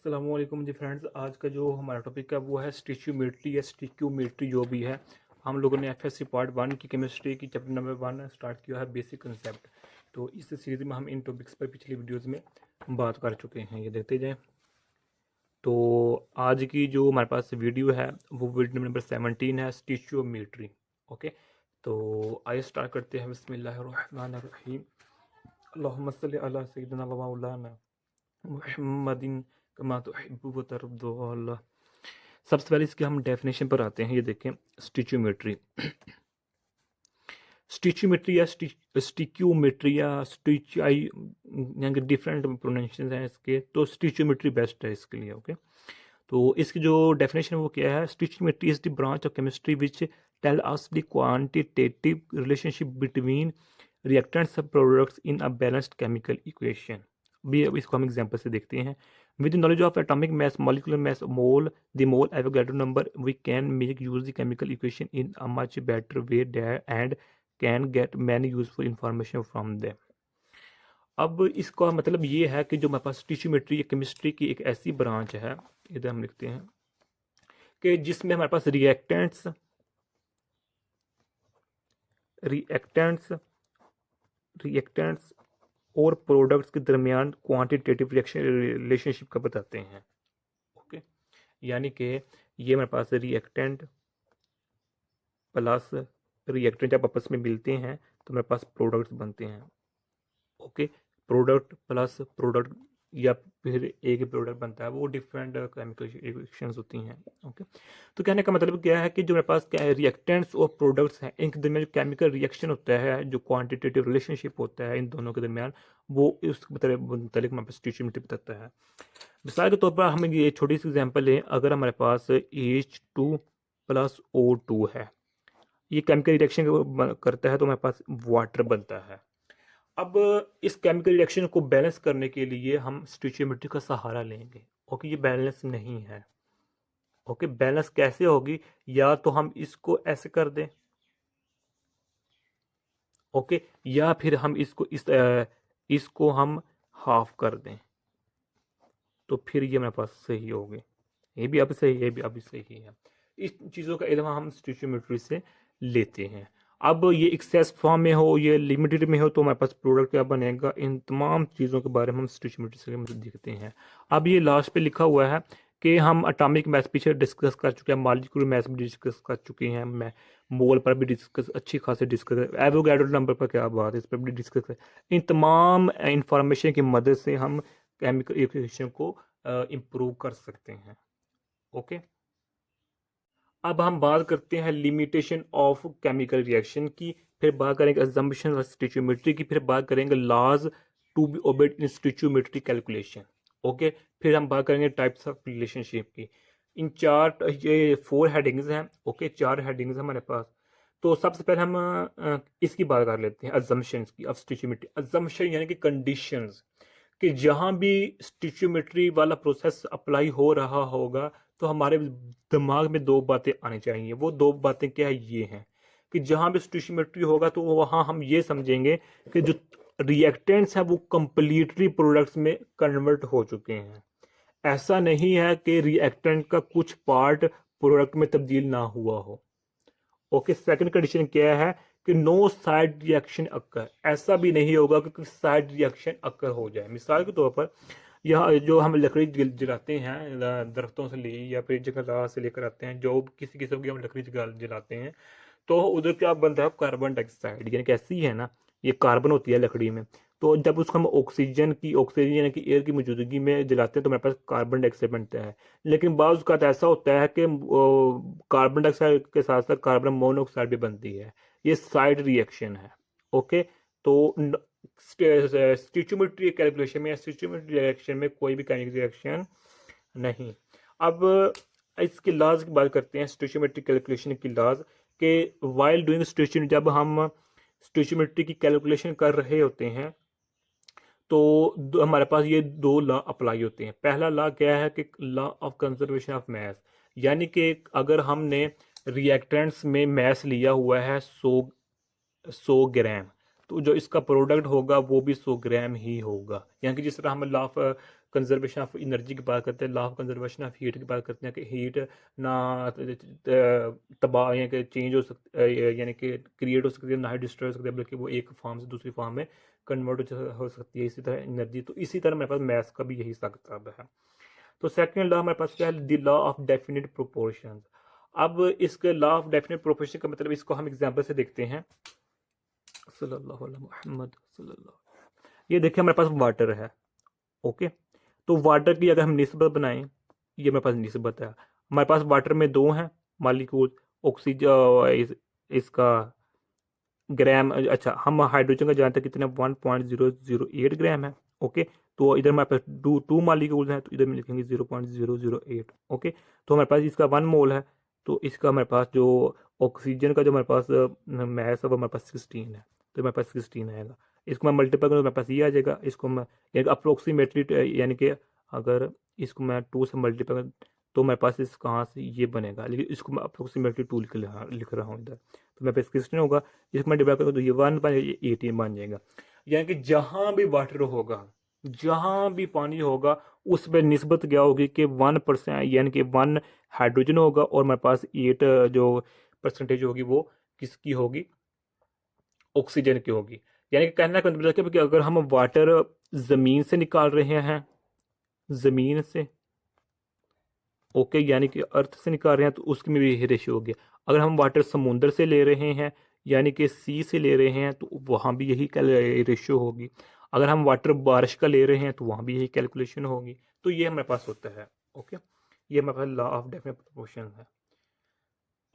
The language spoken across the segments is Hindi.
अस्सलामुअलैकुम जी फ्रेंड्स। आज का जो हमारा टॉपिक है वो है स्टिच्योमेट्री या स्टिक्योमेट्री जो भी है। हम लोगों ने एफएससी पार्ट 1 की केमिस्ट्री की चैप्टर नंबर 1 स्टार्ट किया है, बेसिक कंसेप्ट। तो इस सीरीज़ में हम इन टॉपिक्स पर पिछली वीडियोस में बात कर चुके हैं, ये देखते जाएं। तो आज की जो हमारे पास वीडियो है वो वीडियो नंबर 17 है, स्टिच्योमेट्री। ओके, तो आइए स्टार्ट करते हैं। बिस्मिल्लाहिर्रहमानिर्रहीम। अल्लाहुम्मा सल्लि अला सय्यिदिना व मौलाना मुहम्मदिन कमा तुहिब्बु व तर्दो। अल्लाह। सबसे पहले इसके हम डेफिनेशन पर आते हैं। ये देखें, स्टिच्योमेट्री। स्टिच्योमेट्री या स्टिक्योमेट्री या स्टिचाई, यहाँ के डिफरेंट प्रोनाउंसिएशन हैं इसके, तो स्टिच्योमेट्री बेस्ट है इसके लिए। ओके, तो इसकी जो डेफिनेशन है वो क्या है? Stoichiometry is the branch of chemistry which tell us the quantitative relationship between reactants of products in a balanced chemical equation. भी अब इसको हम एग्जांपल से देखते हैं। With knowledge of atomic mass, molecular mass, mole, the mole Avogadro number, we can make use the chemical equation in a much better way and can get many useful information from them. अब इसका मतलब ये है कि जो हमारे पास स्टिच्योमेट्री या केमिस्ट्री की एक ऐसी ब्रांच है, इधर हम लिखते हैं कि जिसमें हमारे पास रिएक्टेंट्स रिएक्टेंट्स रिएक्टेंट्स और प्रोडक्ट्स के दरमियान क्वांटिटेटिव रिलेशनशिप का बताते हैं। ओके, यानी कि ये हमारे पास रिएक्टेंट प्लस रिएक्टेंट जब आपस में मिलते हैं तो हमारे पास प्रोडक्ट्स बनते हैं। ओके, प्रोडक्ट प्लस प्रोडक्ट या फिर एक ही प्रोडक्ट बनता है, वो डिफरेंट केमिकल रिएक्शंस होती हैं। ओके, तो कहने का मतलब क्या है कि जो मेरे पास क्या है, रिएक्टेंट्स और प्रोडक्ट्स हैं, इनके दरमियान जो केमिकल रिएक्शन होता है, जो क्वांटिटेटिव रिलेशनशिप होता है इन दोनों के दरमियान, वो उस मतलब हमारे पास स्टिच्योमेट्री बताता है। मिसाल के तौर पर हम ये छोटी सी एग्जांपल लें। अगर हमारे पास H2 प्लस O2 है, ये केमिकल रिएक्शन करता है तो हमारे पास वाटर बनता है। अब इस केमिकल रिएक्शन को बैलेंस करने के लिए हम स्टिच्योमेट्री का सहारा लेंगे। ओके, ये बैलेंस नहीं है। ओके, बैलेंस कैसे होगी? या तो हम इसको ऐसे कर दें, ओके, या फिर हम इसको हम हाफ कर दें, तो फिर ये मेरे पास सही होगी। ये भी अब सही है, ये भी अभी सही है। इस चीज़ों का इल्म हम स्टिच्योमेट्री से लेते हैं। अब ये एक्सेस फॉर्म में हो, ये लिमिटेड में हो, तो हमारे पास प्रोडक्ट क्या बनेगा, इन तमाम चीज़ों के बारे में हम स्टिच्योमेट्री से मतलब देखते हैं। अब ये लास्ट पे लिखा हुआ है कि हम अटामिक मैथ पीछे डिस्कस कर चुके हैं, मॉलिक्यूलर मैथ भी डिस्कस कर चुके हैं, मैं मोल पर भी डिस्कस अच्छी खासी डिस्कस, एवोगाड्रो नंबर पर क्या बात है, इस पर भी डिस्कस कर। इन तमाम इंफॉर्मेशन की मदद से हम केमिकल इक्वेशन को इम्प्रूव कर सकते हैं। ओके, अब हम बात करते हैं लिमिटेशन ऑफ केमिकल रिएक्शन की, फिर बात करेंगे अजम्पशन ऑफ स्टिच्योमेट्री की, फिर बात करेंगे laws to be obeyed in stoichiometry calculation. Okay, फिर हम बात करेंगे टाइप्स ऑफ रिलेशनशिप की। इन चार, ये 4 हेडिंग्स हैं। ओके, 4 हेडिंग्स हमारे पास। तो सबसे पहले हम इसकी बात कर लेते हैं, अजम्पशंस की ऑफ स्टिच्योमेट्री। अजम्पशन यानी कि कंडीशंस, कि जहाँ भी स्टिच्योमेट्री वाला प्रोसेस अप्लाई हो रहा होगा तो हमारे दिमाग में 2 बातें आनी चाहिए। वो 2 बातें क्या है? ये हैं कि जहाँ भी स्टिच्योमेट्री होगा तो वहाँ हम ये समझेंगे कि जो रिएक्टेंट्स हैं वो कंप्लीटली प्रोडक्ट्स में कन्वर्ट हो चुके हैं। ऐसा नहीं है कि रिएक्टेंट का कुछ पार्ट प्रोडक्ट में तब्दील ना हुआ हो। ओके, सेकंड कंडीशन क्या है कि नो साइड रिएक्शन अक्कर। ऐसा भी नहीं होगा कि साइड रिएक्शन अक्कर हो जाए। मिसाल के तौर पर यह जो हम लकड़ी जलाते हैं दरख्तों से ली या फिर जंगलात से लेकर आते हैं, जो किसी किस्म की हम लकड़ी जलाते हैं, तो उधर क्या बनता है? कार्बन डाइऑक्साइड, यानी कैसी है ना, ये कार्बन होती है लकड़ी में। तो जब उसको हम ऑक्सीजन यानी कि एयर की मौजूदगी में जलाते हैं तो हमारे पास कार्बन डाइऑक्साइड बनता है। लेकिन बाज़ का ऐसा होता है कि कार्बन डाइऑक्साइड के साथ साथ कार्बन मोनोऑक्साइड भी बनती है। ये साइड रिएक्शन है। ओके, तो स्टिच्योमेट्री कैलकुलेशन में या स्टिच्योमेट्री रिएक्शन में कोई भी केमिकल रिएक्शन नहीं। अब इसके लॉज की बात करते हैं, स्टिच्योमेट्री कैलकुलेशन की लॉज, के वाइल डूइंग स्टिच्योमेट्री, जब हम स्टिच्योमेट्री की कैलकुलेशन कर रहे होते हैं तो हमारे पास ये 2 लॉ अप्लाई होते हैं। पहला लॉ क्या है कि law of conservation of mass, यानी कि अगर हमने रिएक्टेंट्स में मैस लिया हुआ है 100 ग्राम, तो जो इसका प्रोडक्ट होगा वो भी 100 ग्राम ही होगा। यानी कि जिस तरह हम law of conservation of energy की बात करते हैं, law of conservation of heat की बात करते हैं कि हीट ना तबाह या कि चेंज हो सकती, यानी कि क्रिएट हो सकती है, ना ही डिस्ट्रॉय हो सकती है, बल्कि वो एक फॉर्म से दूसरी फॉर्म में कन्वर्ट हो सकती है। इसी तरह एनर्जी, तो इसी तरह मेरे पास मैथ्स का भी यही हिसाब किताब है। तो सेकंड लॉ हमारे पास क्या है, the law of definite proportion. अब इसके लॉ ऑफ डेफिनिट प्रोपोर्शन का मतलब, इसको हम एग्जांपल से देखते हैं। सल्लल्लाहु अलैहि मुहम्मद सल्लल्लाहु, ये देखिए हमारे पास वाटर है। ओके, तो वाटर की अगर हम निस्बत बनाएं, ये मेरे पास निस्बत है। हमारे पास वाटर में दो हैं मालिक्यूल, ऑक्सीजन इसका ग्राम, अच्छा हम हाइड्रोजन का जानते हैं कितना, 1.008 ग्राम है। ओके, तो इधर हमारे पास टू मालिक्यूल्स हैं, तो इधर में लिखेंगे 0.008। ओके, तो हमारे पास इसका 1 मोल है, तो इसका हमारे पास जो ऑक्सीजन का जो हमारे पास मैस है वो हमारे पास 16 है, तो हमारे पास 16 आएगा। इसको मैं मल्टीपल करूँ तो हमारे पास ये आ जाएगा। इसको मैं अप्रोक्सीमेटली, यानी कि अगर इसको मैं 2 से मल्टीपल करूँ तो मेरे पास इस कहाँ से ये बनेगा, लेकिन इसको मैं अप्रोक्सीमेटली 2 लिख रहा हूँ इधर, तो मेरे पास 16 होगा। इसको मैं डिवाइड करूँ तो ये 1 बन 18 बन जाएगा। यानी कि जहाँ भी वाटर होगा, जहाँ भी पानी होगा, उसमें निस्बत क्या होगी कि 1%, यानी कि 1 हाइड्रोजन होगा, और हमारे पास 8 जो परसेंटेज होगी वो किसकी होगी, ऑक्सीजन की होगी। यानी कि कहना का मतलब है कि अगर हम वाटर ज़मीन से निकाल रहे हैं, ज़मीन से, ओके, यानी कि अर्थ से निकाल रहे हैं, तो उसकी में भी यही रेशियो होगी। अगर हम वाटर समुंदर से ले रहे हैं, यानी कि सी से ले रहे हैं, तो वहाँ भी यही रेशियो होगी। अगर हम वाटर बारिश का ले रहे हैं तो वहाँ भी यही कैलकुलेशन होगी। तो ये हमारे पास होता है। ओके, ये हमारे पास लॉ ऑफ डेफिनेट प्रोपोर्शन है।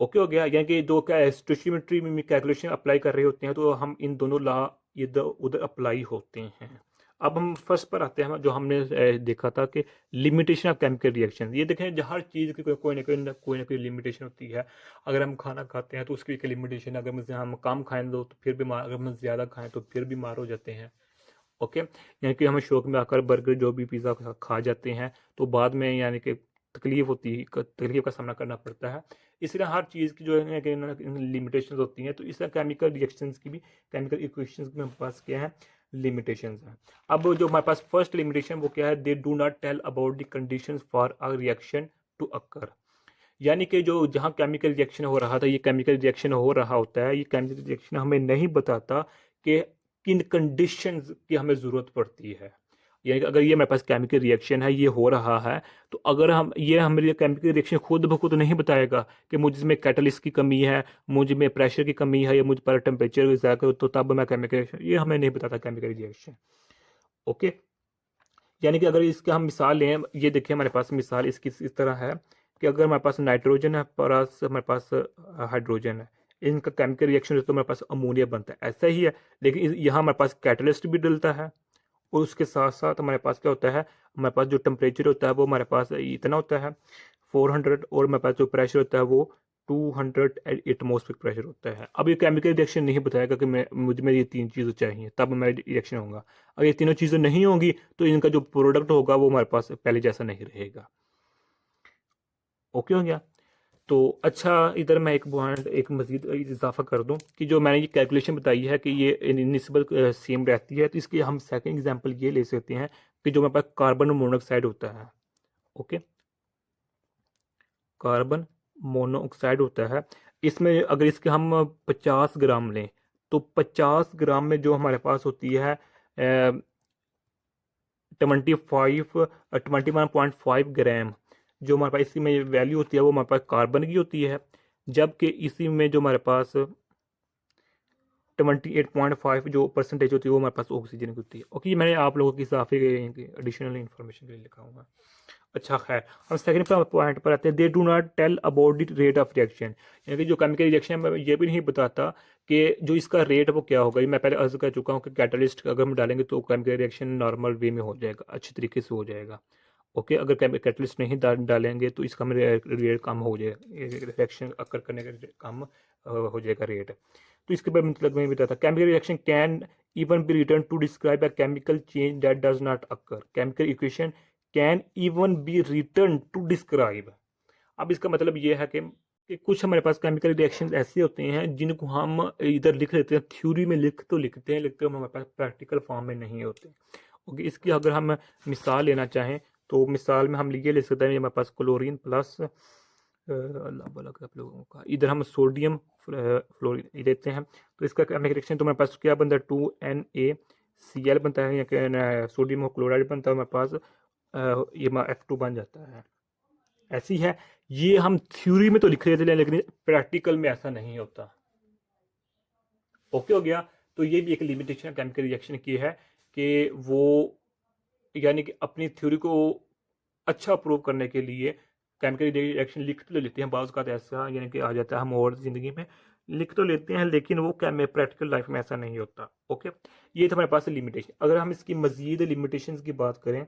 ओके हो गया, यानी कि दो क्या स्टोचियोमेट्री में कैलकुलेशन अप्लाई कर रहे होते हैं, तो हम इन दोनों लॉ इधर उधर अप्लाई होते हैं। अब हम फर्स्ट पर आते हैं, जो हमने देखा था कि लिमिटेशन ऑफ केमिकल रिएक्शन। ये देखें, हर चीज़ की कोई ना कोई लिमिटेशन होती है। अगर हम खाना खाते हैं तो उसकी एक लिमिटेशन, अगर हम कम खाएं तो फिर बीमार, अगर हम ज़्यादा खाएं तो फिर बीमार हो जाते हैं। ओके, यानी कि हम शौक में आकर बर्गर जो भी पिज़्ज़ा खा जाते हैं, तो बाद में यानी कि तकलीफ का सामना करना पड़ता है। इसलिए हर चीज़ की जो है कि लिमिटेशन होती हैं, तो इसलिए केमिकल रिएक्शंस की भी, केमिकल इक्वेशंस की हमारे पास क्या है, लिमिटेशंस हैं। अब जो हमारे पास फर्स्ट लिमिटेशन वो क्या है, they do not tell about the conditions for a reaction to occur. यानी कि जो जहाँ केमिकल रिएक्शन हो रहा था, ये केमिकल रिएक्शन हो रहा होता है, ये केमिकल रिएक्शन हमें नहीं बताता कि किन कंडीशंस की हमें ज़रूरत पड़ती है। यानी कि अगर ये मेरे पास केमिकल रिएक्शन है, ये हो रहा है, तो अगर हम ये हमें केमिकल रिएक्शन खुद ब खुद नहीं बताएगा कि मुझ में कैटलिस्ट की कमी है, मुझ में प्रेशर की कमी है, या मुझ पर टेम्परेचर ज़्यादा, तो तब मैं केमिकल रिएक्शन, ये हमें नहीं बताता केमिकल रिएक्शन। ओके, यानी कि अगर इसका हम मिसाल लें, ये देखिए हमारे पास मिसाल इसकी इस तरह है कि अगर हमारे पास नाइट्रोजन है, प्लस हमारे पास हाइड्रोजन है, इनका केमिकल रिएक्शन तो हमारे पास अमोनिया बनता है, ऐसा ही है। लेकिन यहाँ हमारे पास कैटलिस्ट भी डलता है, और उसके साथ साथ हमारे पास क्या होता है, हमारे पास जो टेम्परेचर होता है वो हमारे पास इतना होता है 400, और हमारे पास जो प्रेशर होता है वो 200 एटमॉस्फेरिक प्रेशर होता है। अब ये केमिकल रिएक्शन नहीं बताएगा कि मुझ में ये 3 चीज़ें चाहिए तब मेरा रिएक्शन होगा। अगर ये तीनों चीज़ें नहीं होंगी तो इनका जो प्रोडक्ट होगा वो हमारे पास पहले जैसा नहीं रहेगा। ओके हो गया। तो अच्छा, इधर मैं एक पॉइंट एक मजीद इजाफा कर दूं कि जो मैंने ये कैलकुलेशन बताई है कि ये निस्बत सेम रहती है, तो इसकी हम सेकंड एग्जांपल ये ले सकते हैं कि जो मेरे पास कार्बन मोनोऑक्साइड होता है। ओके, कार्बन मोनोऑक्साइड होता है, इसमें अगर इसके हम 50 ग्राम लें, तो 50 ग्राम में जो हमारे पास होती है 21.5 ग्राम, जो हमारे पास इसी में वैल्यू होती है वो हमारे पास कार्बन की होती है, जबकि इसी में जो हमारे पास 28.5 जो परसेंटेज होती है वो हमारे पास ऑक्सीजन की होती है। ओके, मैंने आप लोगों की इजाफे एडिशनल इन्फॉर्मेशन के लिए लिखा हुआ है। अच्छा खैर, हम सेकंड पॉइंट पर आते हैं, they do not tell about the rate of reaction. यानी कि जो केमिकल रिएक्शन है ये भी नहीं बताता कि जो इसका रेट है वो क्या होगा। ये मैं पहले अर्ज कर चुका हूँ कि कैटलिस्ट अगर हम डालेंगे तो केमिकल रिएक्शन नॉर्मल वे में हो जाएगा, अच्छी तरीके से हो जाएगा। ओके, अगर कैटलिस्ट नहीं डालेंगे तो इसका रेट कम हो जाएगा, रिएक्शन अकर करने का कम हो जाएगा रेट। तो इसके बाद मतलब मैं बताता, chemical reaction can even be written to describe a chemical change that does not occur. Chemical equation can even be written to describe. अब इसका मतलब ये है कि कुछ हमारे पास केमिकल रिएक्शन ऐसे होते हैं जिनको हम इधर लिख लेते हैं, थ्योरी में लिख तो लिखते हैं, लेकिन हमारे पास प्रैक्टिकल फॉर्म में नहीं होते। ओके, इसकी अगर हम मिसाल लेना चाहें तो मिसाल में हम ये ले सकते हैं, हमारे पास क्लोरीन प्लस अल्लाह भला आप लोगों का, इधर हम सोडियम फ्लोरीन लेते हैं, तो इसका केमिकल रिएक्शन तो हमारे पास क्या बनता है, 2NaCl बनता है, या सोडियम क्लोराइड बनता है हमारे पास, ये F2 बन जाता है। ऐसी है, ये हम थ्योरी में तो लिख रहे थे लेकिन प्रैक्टिकल में ऐसा नहीं होता। ओके हो गया। तो ये भी एक लिमिटेशन केमिकल रिएक्शन की है कि वो यानी कि अपनी थ्योरी को अच्छा प्रूव करने के लिए केमिकल रिएक्शन लिख तो लेते हैं, बाज़ का ऐसा यानी कि आ जाता है हम और ज़िंदगी में लिख तो लेते हैं, लेकिन वो क्या में प्रैक्टिकल लाइफ में ऐसा नहीं होता। ओके, ये तो हमारे पास लिमिटेशन। अगर हम इसकी मज़ीद लिमिटेशन की बात करें,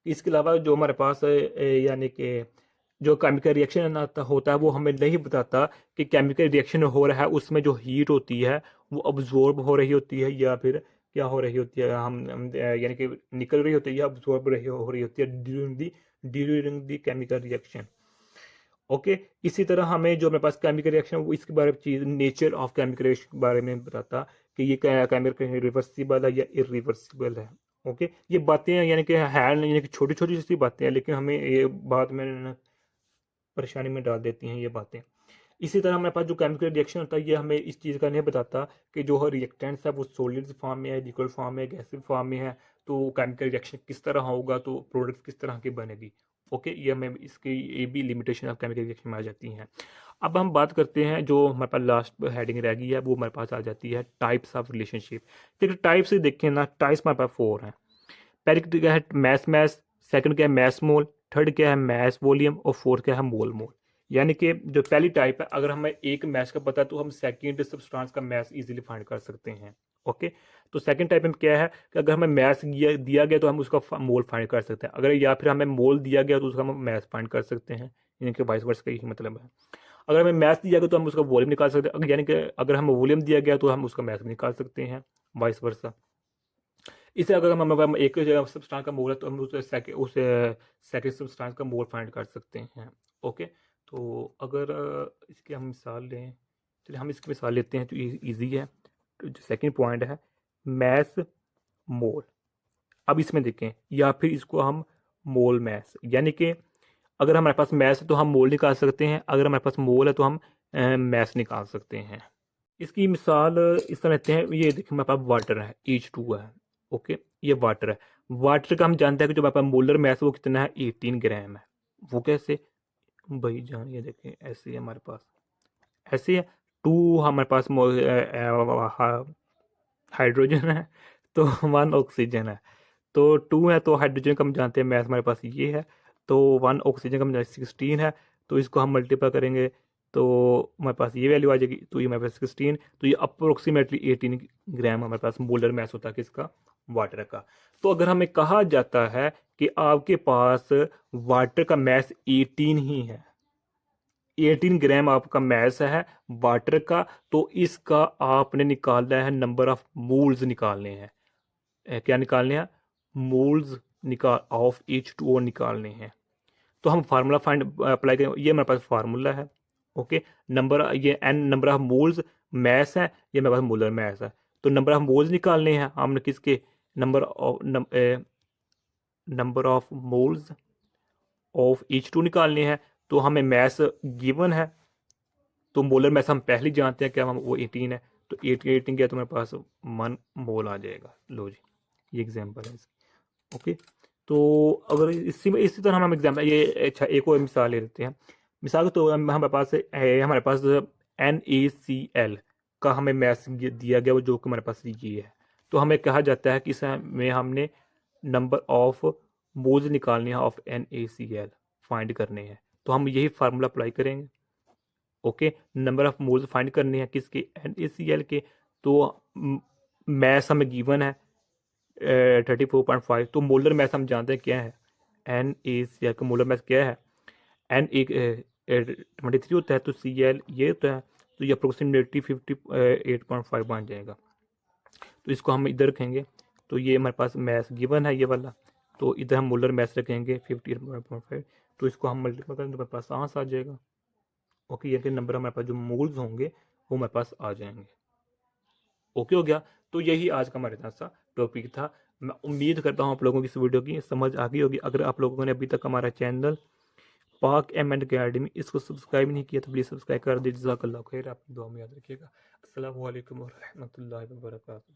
इसके अलावा जो हमारे पास यानी कि जो केमिकल रिएक्शन होता है वो हमें नहीं बताता कि केमिकल रिएक्शन हो रहा है, उसमें जो हीट होती है वो अब्जॉर्ब हो रही होती है या फिर क्या हो रही होती है, हम यानी कि निकल रही होती है या अब्जॉर्ब हो रही होती है during the chemical reaction. Okay, इसी तरह हमें जो हमारे पास केमिकल रिएक्शन वो इसके बारे में चीज़ नेचर ऑफ केमिकल रिएक्शन के बारे में बताता कि ये केमिकल रिवर्सिबल है या इरिवर्सिबल है। ओके, ये बातें यानी कि है यानी कि छोटी छोटी सी बातें हैं, लेकिन हमें ये बाद में परेशानी में डाल देती हैं ये बातें। इसी तरह हमारे पास जो केमिकल रिएक्शन होता है ये हमें इस चीज़ का नहीं बताता कि जो रिएक्टेंट्स है वो सॉलिड फॉर्म में है, लिक्विड फॉर्म में है, गैसिव फॉर्म में है, तो केमिकल रिएक्शन किस तरह होगा, तो प्रोडक्ट किस तरह की बनेगी। ओके, ये हमें इसकी ये भी लिमिटेशन ऑफ केमिकल रिएक्शन में आ जाती हैं। अब हम बात करते हैं जो हमारे पास लास्ट हेडिंग रह गई है, वो हमारे पास आ जाती है टाइप्स ऑफ रिलेशनशिप। देखिए टाइप्स से देखें ना, टाइप्स हमारे पास 4 हैं। पहले क्या है मैस, सेकंड क्या है मैस मोल, थर्ड क्या है मैस वॉल्यूम, और फोर्थ क्या है मोल मोल। यानी कि जो पहली टाइप है, अगर हमें एक मैस का पता है तो हम सेकंड सब्सटेंस का मैस इजीली फाइंड कर सकते हैं। ओके, तो सेकंड टाइप में क्या है कि अगर हमें मैस दिया गया तो हम उसका मोल फाइंड कर सकते हैं, अगर या फिर हमें मोल दिया गया तो उसका हम मैस फाइंड कर सकते हैं, यानी कि वाइस वर्स का यही मतलब है। अगर हमें मैस दिया गया तो हम उसका वॉल्यूम निकाल सकते हैं, यानी कि अगर हमें वॉल्यूम दिया गया तो हम उसका मैस भी निकाल सकते हैं, वाइस वर्सा। इसे अगर हम एक सब्सटेंस का मोल है तो हम उस सेकंड सब्सटेंस का मोल फाइंड कर सकते हैं। ओके, तो अगर इसकी हम मिसाल लें, चलिए हम इसकी मिसाल लेते हैं तो इजी है। तो जो सेकंड पॉइंट है मैस मोल, अब इसमें देखें, या फिर इसको हम मोल मैस, यानी कि अगर हमारे पास मैस है तो हम मोल निकाल सकते हैं, अगर हमारे पास मोल है तो हम मैस निकाल सकते हैं। इसकी मिसाल इस तरह लेते हैं, ये देखिए हमारे पास वाटर है, H2 है। ओके, ये वाटर है, वाटर का हम जानते हैं कि जो हमारे पास मोलर मैस वो कितना है, 18 ग्राम है। वो कैसे भाई जान, ये देखें ऐसे है हमारे पास, ऐसे है। टू हमारे पास हाइड्रोजन है, तो 1 ऑक्सीजन है, तो 2 है, तो हाइड्रोजन का हम जानते हैं मैथ हमारे पास ये है, तो 1 ऑक्सीजन का हम 16 है, तो इसको हम मल्टीप्लाई करेंगे तो हमारे पास ये वैल्यू आ जाएगी, तो ये हमारे पास 16, तो ये अप्रोक्सीमेटली 18 ग्राम हमारे पास मोलर मैस होता है किसका, वाटर का। तो अगर हमें कहा जाता है कि आपके पास वाटर का मैस 18 ही है, 18 ग्राम आपका मैस है वाटर का, तो इसका आपने निकालना है नंबर ऑफ मोल्स निकालने हैं। क्या निकालने हैं, मोल्स निकाल ऑफ H2O निकालने हैं। तो हम फार्मूला फाइंड अप्लाई करें, ये मेरे पास फार्मूला है। ओके, नंबर ये n number of moles mass है, ये मेरे पास मोलर मैस है, तो नंबर ऑफ मोल्स निकालने हैं हमने किसके, number of moles of H2 निकालने हैं, तो हमें मैस गिवन है, तो मोलर मैस हम पहले जानते हैं क्या, हम वो 18 है, तो 18 गया तो मेरे पास 1 मोल आ जाएगा। लो जी, ये एग्जाम्पल है इसकी। ओके, तो अगर इसी में इसी तरह हम एग्जाम्पल ये अच्छा एक और मिसाल ले लेते हैं। मिसाल तो हमारे पास है, हमारे पास NaCl का हमें मैस दिया गया, वो जो कि हमारे पास ये है, तो हमें कहा जाता है कि इसमें हमने नंबर ऑफ मोल्स निकालने हैं ऑफ NaCl फाइंड करने हैं, तो हम यही फार्मूला अप्लाई करेंगे। Okay, number of moles find करने हैं किसके, NaCl के, तो मैस हमें गिवन है 34.5, तो मोलर मैस हम जानते हैं क्या है, NaCl का मोलर मैस क्या है, N एक 23 होता है, तो Cl ये होता है, तो ये अप्रोक्सीमेटली 58.5 बन जाएगा। तो इसको हम इधर रखेंगे, तो ये हमारे पास मैस गिवन है ये वाला, तो इधर हम मोलर मैस रखेंगे 58.5, तो इसको हम मल्टीप्लाई करेंगे तो हमारे पास आंसर आ जाएगा। ओके, ये नंबर हमारे पास जो मोल्स होंगे वो हमारे पास आ जाएंगे। ओके हो गया। तो यही आज का हमारे पास सा टॉपिक था। मैं उम्मीद करता हूँ आप लोगों की इस वीडियो की समझ आ गई होगी। अगर आप लोगों ने अभी तक हमारा चैनल पाक एंड अकेडमी इसको सब्सक्राइब नहीं किया तो प्लीज़ सब्सक्राइब कर दीजिए। जज़ाकल्लाह खैर, अपनी दुआ में याद रखिएगा। अस्सलामु अलैकुम व रहमतुल्लाहि व बरकातुहू।